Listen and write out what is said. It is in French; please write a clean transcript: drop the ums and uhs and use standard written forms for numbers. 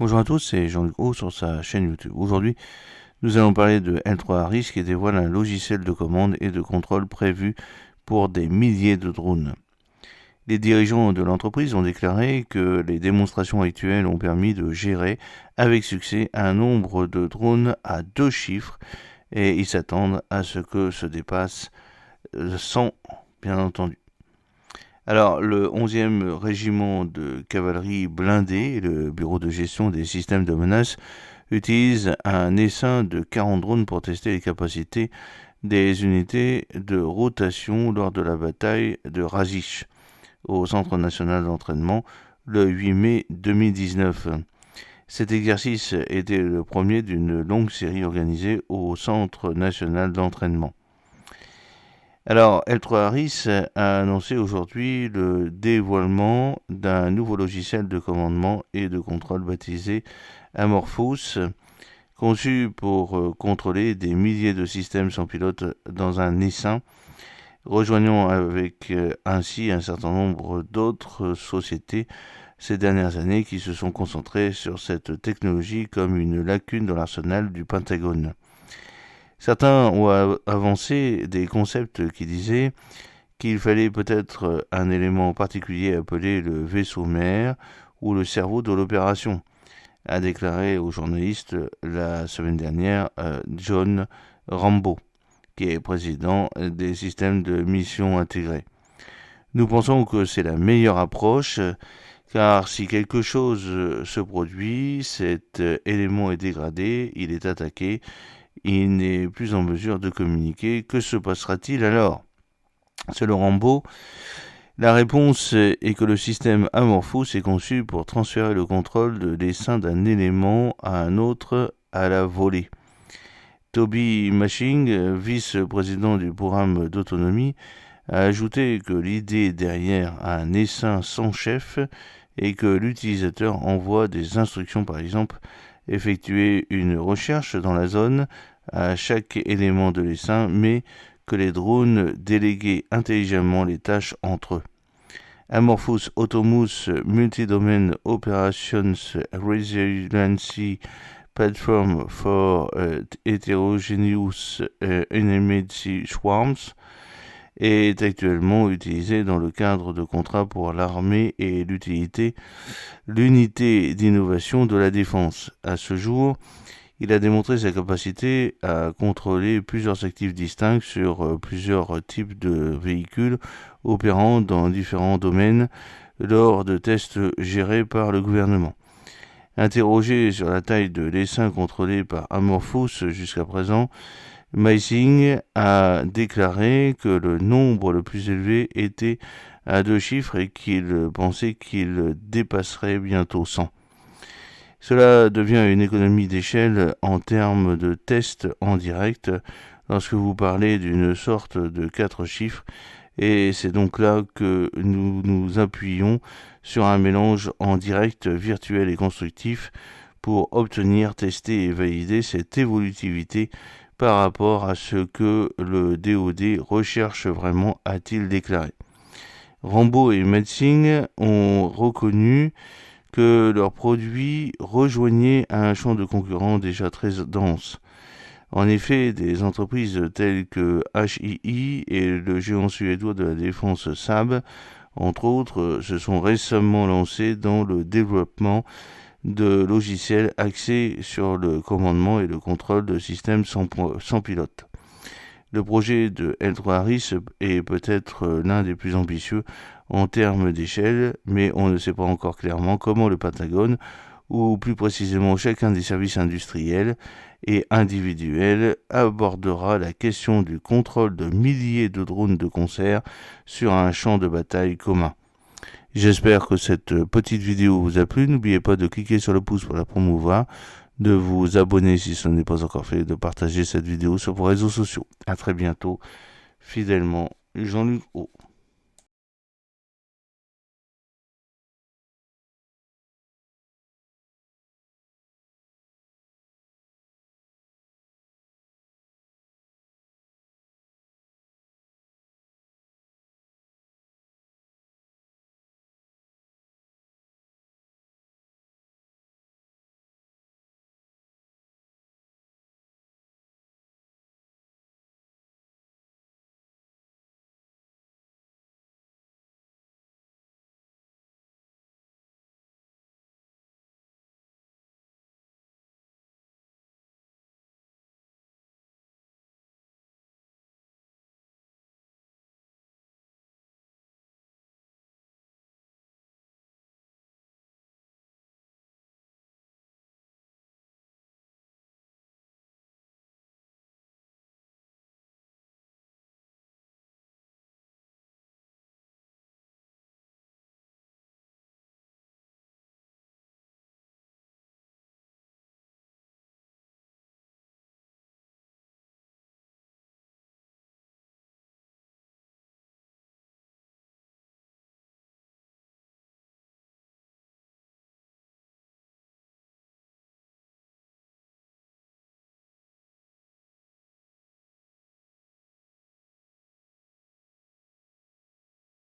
Bonjour à tous, c'est Jean-Luc Haut sur sa chaîne YouTube. Aujourd'hui, nous allons parler de L3Harris qui dévoile un logiciel de commande et de contrôle prévu pour des milliers de drones. Les dirigeants de l'entreprise ont déclaré que les démonstrations actuelles ont permis de gérer avec succès un nombre de drones à 2 chiffres et ils s'attendent à ce que se dépasse 100, bien entendu. Alors, le 11e régiment de cavalerie blindée, le bureau de gestion des systèmes de menaces, utilise un essaim de 40 drones pour tester les capacités des unités de rotation lors de la bataille de Razish, au Centre national d'entraînement, le 8 mai 2019. Cet exercice était le premier d'une longue série organisée au Centre national d'entraînement. Alors, L3Harris a annoncé aujourd'hui le dévoilement d'un nouveau logiciel de commandement et de contrôle baptisé Amorphous, conçu pour contrôler des milliers de systèmes sans pilote dans un essaim, rejoignant avec ainsi un certain nombre d'autres sociétés ces dernières années qui se sont concentrées sur cette technologie comme une lacune dans l'arsenal du Pentagone. Certains ont avancé des concepts qui disaient qu'il fallait peut-être un élément particulier appelé le vaisseau mère ou le cerveau de l'opération, a déclaré aux journalistes la semaine dernière John Rambo, qui est président des systèmes de mission intégrés. Nous pensons que c'est la meilleure approche, car si quelque chose se produit, cet élément est dégradé, il est attaqué, il n'est plus en mesure de communiquer. Que se passera-t-il alors? Selon Rambo, la réponse est que le système Amorphous est conçu pour transférer le contrôle de l'essaim d'un élément à un autre à la volée. Toby Mashing, vice-président du programme d'autonomie, a ajouté que l'idée derrière un essaim sans chef est que l'utilisateur envoie des instructions, par exemple effectuer une recherche dans la zone à chaque élément de l'essaim, mais que les drones déléguaient intelligemment les tâches entre eux. Amorphous Autonomous Multi-Domain Operations Resiliency Platform for Heterogeneous Enemy Swarms est actuellement utilisé dans le cadre de contrats pour l'armée et l'unité d'innovation de la défense. À ce jour, il a démontré sa capacité à contrôler plusieurs actifs distincts sur plusieurs types de véhicules opérant dans différents domaines lors de tests gérés par le gouvernement. Interrogé sur la taille de l'essaim contrôlé par Amorphous jusqu'à présent, Meising a déclaré que le nombre le plus élevé était à 2 chiffres et qu'il pensait qu'il dépasserait bientôt 100. Cela devient une économie d'échelle en termes de tests en direct lorsque vous parlez d'une sorte de 4 chiffres, et c'est donc là que nous nous appuyons sur un mélange en direct virtuel et constructif pour obtenir, tester et valider cette évolutivité par rapport à ce que le DoD recherche vraiment, a-t-il déclaré. Rambo et Metzing ont reconnu que leurs produits rejoignaient un champ de concurrents déjà très dense. En effet, des entreprises telles que HII et le géant suédois de la défense Saab, entre autres, se sont récemment lancées dans le développement de logiciels axés sur le commandement et le contrôle de systèmes sans pilote. Le projet de L3Harris est peut-être l'un des plus ambitieux en termes d'échelle, mais on ne sait pas encore clairement comment le Pentagone, ou plus précisément chacun des services industriels et individuels, abordera la question du contrôle de milliers de drones de concert sur un champ de bataille commun. J'espère que cette petite vidéo vous a plu. N'oubliez pas de cliquer sur le pouce pour la promouvoir, de vous abonner si ce n'est pas encore fait, de partager cette vidéo sur vos réseaux sociaux. À très bientôt, fidèlement, Jean-Luc Haut.